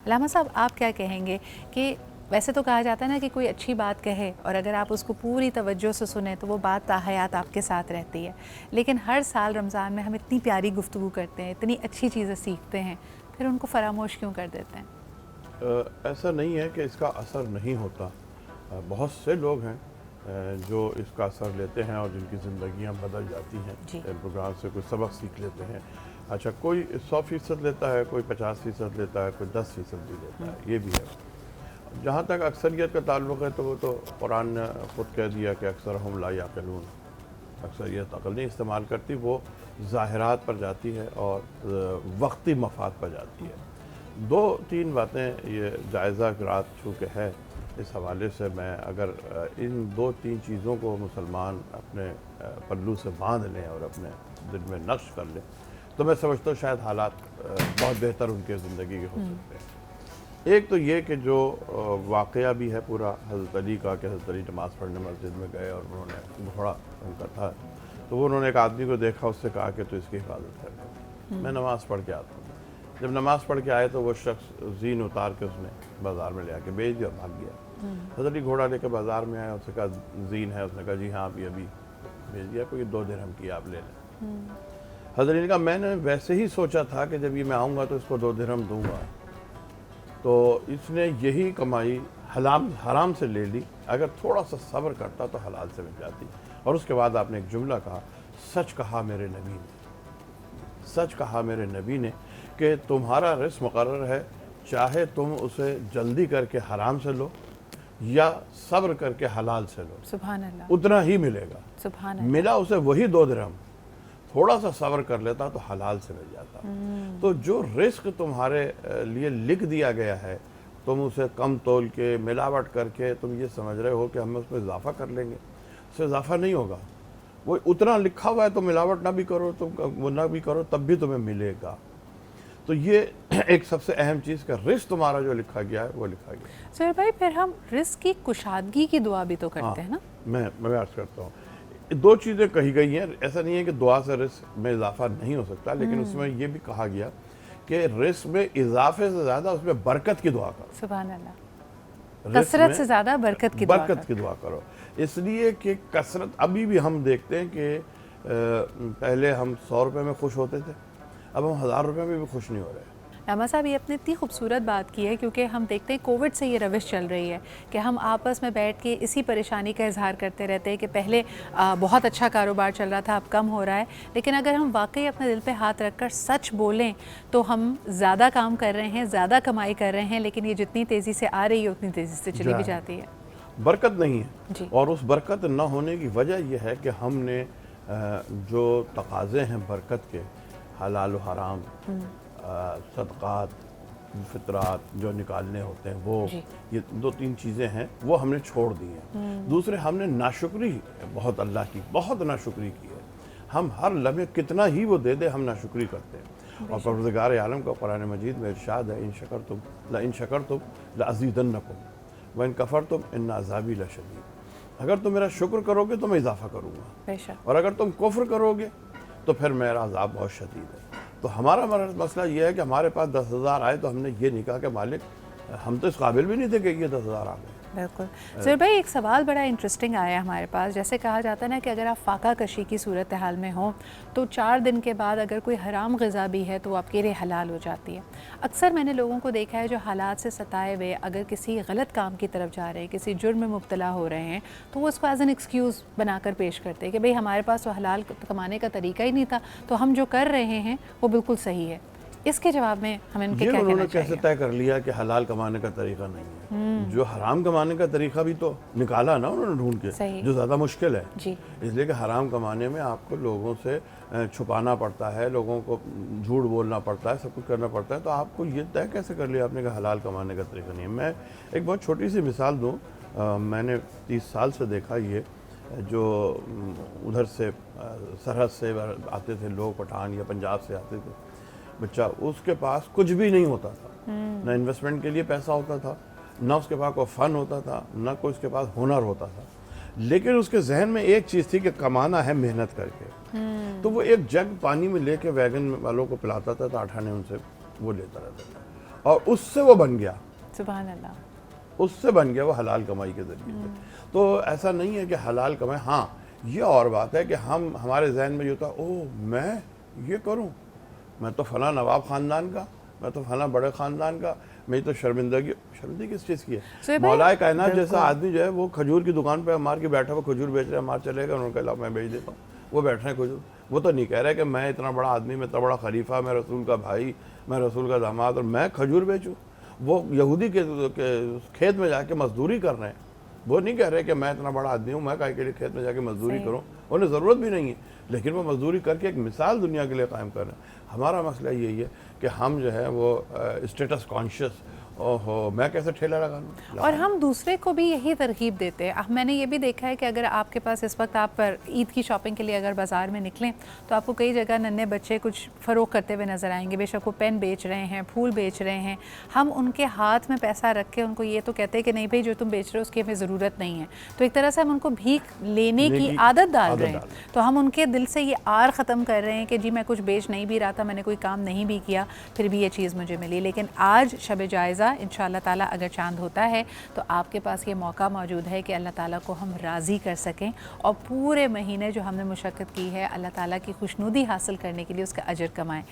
लामा साहब, आप क्या कहेंगे कि वैसे तो कहा जाता है ना कि कोई अच्छी बात कहे और अगर आप उसको पूरी तवज्जो से सुने तो वो बात ताहयात आपके साथ रहती है, लेकिन हर साल रमज़ान में हम इतनी प्यारी गुफ्तगू करते हैं, इतनी अच्छी चीज़ें सीखते हैं, फिर उनको फरामोश क्यों कर देते हैं? ऐसा नहीं है कि इसका असर नहीं होता। बहुत से लोग हैं जो इसका असर लेते हैं और जिनकी ज़िंदगियां बदल जाती हैं जी। प्रोग्राम से, कुछ सबक सीख लेते हैं। अच्छा, कोई 100% लेता है, कोई 50% लेता है, कोई 10% भी लेता है, ये भी है। जहाँ तक अक्सरियत का ताल्लुक़ है तो वो तो कुरान ने खुद कह दिया कि अक्सर हम ला याक़िलून, अक्सरियत अक़ल नहीं इस्तेमाल करती, वो ज़ाहिरात पर जाती है और वक्ती मफाद पर जाती है। दो तीन बातें ये जायज़ा रात चूँकि है, इस हवाले से मैं अगर इन दो तीन चीज़ों को मुसलमान अपने पल्लू से बांध लें और अपने दिल में नक्श कर लें तो मैं समझता हूँ शायद हालात बहुत बेहतर उनके ज़िंदगी के हो सकते हैं। एक तो ये कि जो वाक़या भी है पूरा हज़रत अली का, कि हज़रत अली नमाज़ पढ़ने मस्जिद में गए और उन्होंने घोड़ा उनका था, तो वो उन्होंने एक आदमी को देखा, उससे कहा कि तो इसकी हिफाजत कर, मैं नमाज़ पढ़ के आता हूँ। जब नमाज़ पढ़ के आए तो वो शख्स जीन उतार के उसने बाज़ार में ले आके बेच दिया और भाग गया। हज़रत अली घोड़ा लेकर बाज़ार में आया, उसने कहा जीन है, उसने कहा जी हाँ अभी अभी भेज दिया, कोई 2 दिरहम की आप ले लें। हज़रत अली ने कहा मैंने वैसे ही सोचा था कि जब ये मैं आऊँगा तो इसको 2 दिरहम दूँगा, तो इसने यही कमाई हराम से ले ली, अगर थोड़ा सा सब्र करता तो हलाल से मिल जाती। और उसके बाद आपने एक जुमला कहा, सच कहा मेरे नबी ने, सच कहा मेरे नबी ने कि तुम्हारा रिस्क मुकर्रर है, चाहे तुम उसे जल्दी करके हराम से लो या सब्र करके हलाल से लो, सुभान अल्लाह, उतना ही मिलेगा। सुभान अल्लाह। मिला उसे वही 2 दिरहम, थोड़ा सा सब्र कर लेता तो हलाल से मिल जाता। तो जो रिस्क तुम्हारे लिए लिख दिया गया है, तुम उसे कम तोल के मिलावट करके तुम ये समझ रहे हो कि हम उसमें इजाफा कर लेंगे, उससे इजाफा नहीं होगा। वो उतना लिखा हुआ है, तो मिलावट ना भी करो, तुम वो ना भी करो, तब भी तुम्हें मिलेगा। तो ये एक सबसे अहम चीज़ का रिस्क तुम्हारा जो लिखा गया है वो लिखा गया है। सर भाई, फिर हम रिस्क की कुशादगी की दुआ भी तो करते हैं ना? मैं अर्ज करता हूँ, 2 चीज़ें कही गई हैं। ऐसा नहीं है कि दुआ से रिस्क में इजाफा नहीं हो सकता, लेकिन उसमें ये भी कहा गया कि रिस्क में इजाफे से ज़्यादा उसमें बरकत की दुआ करो। सुभान अल्लाह, रिस्क कसरत में से ज़्यादा बरकत की दुआ करो। इसलिए कि कसरत, अभी भी हम देखते हैं कि पहले हम 100 रुपये में खुश होते थे, अब हम 1000 रुपये में भी खुश नहीं हो रहे। लामा साहब, ये अपने इतनी खूबसूरत बात की है, क्योंकि हम देखते हैं कोविड से ये रविश चल रही है कि हम आपस में बैठ के इसी परेशानी का इजहार करते रहते हैं कि पहले बहुत अच्छा कारोबार चल रहा था, अब कम हो रहा है। लेकिन अगर हम वाकई अपने दिल पे हाथ रख कर सच बोलें तो हम ज़्यादा काम कर रहे हैं, ज़्यादा कमाई कर रहे हैं, लेकिन ये जितनी तेज़ी से आ रही है उतनी तेज़ी से चली भी जाती है। बरकत नहीं है जी। और उस बरकत न होने की वजह यह है कि हमने जो तकाज़े हैं बरकत के, हलाल व हराम, सदक़ात, फितरात जो निकालने होते हैं, वो ये 2-3 चीज़ें हैं, वो हमने छोड़ दी हैं। दूसरे, हमने नाशुक्री बहुत, अल्लाह की बहुत नाशुक्री की है। हम हर लम्हे कितना ही वो दे दे, हम नाशुक्री करते हैं। और परवरदिगार आलम का कुरान मजीद में इरशाद है, इन शकरतुम लअज़ीदन्नकुम व इन कफ़रतुम इन्न अज़ाबी लशदीद। अगर तुम मेरा शुक्र करोगे तो मैं इजाफ़ा करूँगा, और अगर तुम कुफ्र करोगे तो फिर मेरा अज़ाब बहुत शदीद है। तो हमारा मसला ये है कि हमारे पास 10,000 आए तो हमने ये नहीं कहा कि मालिक हम तो इस काबिल भी नहीं थे कि ये 10,000 आ गए। बिल्कुल। सर भाई, एक सवाल बड़ा इंटरेस्टिंग आया हमारे पास। जैसे कहा जाता है ना कि अगर आप फाका कशी की सूरत हाल में हो तो 4 दिन के बाद अगर कोई हराम ग़िज़ा भी है तो वो आपके लिए हलाल हो जाती है। अक्सर मैंने लोगों को देखा है जो हालात से सताए हुए अगर किसी गलत काम की तरफ जा रहे हैं, किसी जुर्म में मुब्तला हो रहे हैं, तो वो उसको एज एन एक्सक्यूज़ बनाकर पेश करते हैं कि भाई हमारे पास तो हलाल कमाने का तरीका ही नहीं था, तो हम जो कर रहे हैं वो बिल्कुल सही है। इसके जवाब में हमें इनके क्या कहना चाहिए? उन्होंने कैसे तय कर लिया कि हलाल कमाने का तरीका नहीं है? जो हराम कमाने का तरीका भी तो निकाला ना उन्होंने ढूंढ के, जो ज़्यादा मुश्किल है जी। इसलिए कि हराम कमाने में आपको लोगों से छुपाना पड़ता है, लोगों को झूठ बोलना पड़ता है, सब कुछ करना पड़ता है। तो आपको ये तय कैसे कर लिया आपने कि हलाल कमाने का तरीका नहीं है? मैं एक बहुत छोटी सी मिसाल दूँ। मैंने 30 साल से देखा, ये जो उधर से सरहद से आते थे लोग, पठान या पंजाब से आते थे बच्चा, उसके पास कुछ भी नहीं होता था, ना इन्वेस्टमेंट के लिए पैसा होता था, ना उसके पास कोई फ़न होता था, ना कोई उसके पास हुनर होता था, लेकिन उसके जहन में एक चीज़ थी कि कमाना है मेहनत करके। तो वो एक जग पानी में लेके वैगन वालों को पिलाता था, तो 8 आने उनसे वो लेता रहता था और उससे वो बन गया, सुभान अल्लाह। उससे बन गया वो हलाल कमाई के ज़रिए से। तो ऐसा नहीं है कि हलाल कमाई, हाँ ये और बात है कि हम हमारे जहन में ये होता ओह मैं ये करूं, मैं तो फला नवाब ख़ानदान का, मैं तो फला बड़े ख़ानदान का, मेरी तो शर्मिंदगी, शर्मिंदगी किस चीज़ की है? सुहेब भाई, मौलाए कायनात जैसा बिल्कुल। आदमी जो है वो खजूर की दुकान पे हमार के बैठा हुआ खजूर बेच रहे हैं, हमार चलेगा, उन्होंने कहा मैं बेच देता हूँ, वो बैठ रहे हैं खजूर। वो तो नहीं कह रहे कि मैं इतना बड़ा आदमी, मैं इतना बड़ा खलीफा, मैं रसूल का भाई, मैं रसूल का दामाद और मैं खजूर बेचूँ। वो यहूदी के खेत में जाके मजदूरी कर रहे हैं, वो नहीं कह रहे कि मैं इतना बड़ा आदमी हूँ, मैं काहे के लिए खेत में जाके मजदूरी सही। करूँ, उन्हें ज़रूरत भी नहीं है, लेकिन वो मजदूरी करके एक मिसाल दुनिया के लिए कायम कर रहे हैं। हमारा मसला यही है कि हम जो है वो स्टेटस कॉन्शियस, ओहो मैं कैसे ठेला लगा लूँ। और हम दूसरे को भी यही तरकीब देते हैं। अब मैंने ये भी देखा है कि अगर आपके पास इस वक्त आप पर ईद की शॉपिंग के लिए अगर बाज़ार में निकलें तो आपको कई जगह नन्हे बच्चे कुछ फ़रोख्त करते हुए नज़र आएंगे, बेशक वो पेन बेच रहे हैं, फूल बेच रहे हैं। हम उनके हाथ में पैसा रख के उनको ये तो कहते हैं कि नहीं भाई जो तुम बेच रहे हो उसकी हमें ज़रूरत नहीं है, तो एक तरह से हम उनको भीख लेने की आदत डाल रहे हैं। तो हम उनके दिल से ये आर ख़त्म कर रहे हैं कि जी मैं कुछ बेच नहीं भी रहा था, मैंने कोई काम नहीं भी किया, फिर भी ये चीज़ मुझे मिली। लेकिन आज शब जायज़ा इंशाअल्लाह ताला अगर चांद होता है तो आपके पास ये मौका मौजूद है कि अल्लाह ताला को हम राज़ी कर सकें और पूरे महीने जो हमने मुशक्क़त की है अल्लाह ताला की खुशनुदी हासिल करने के लिए उसका अजर कमाएं।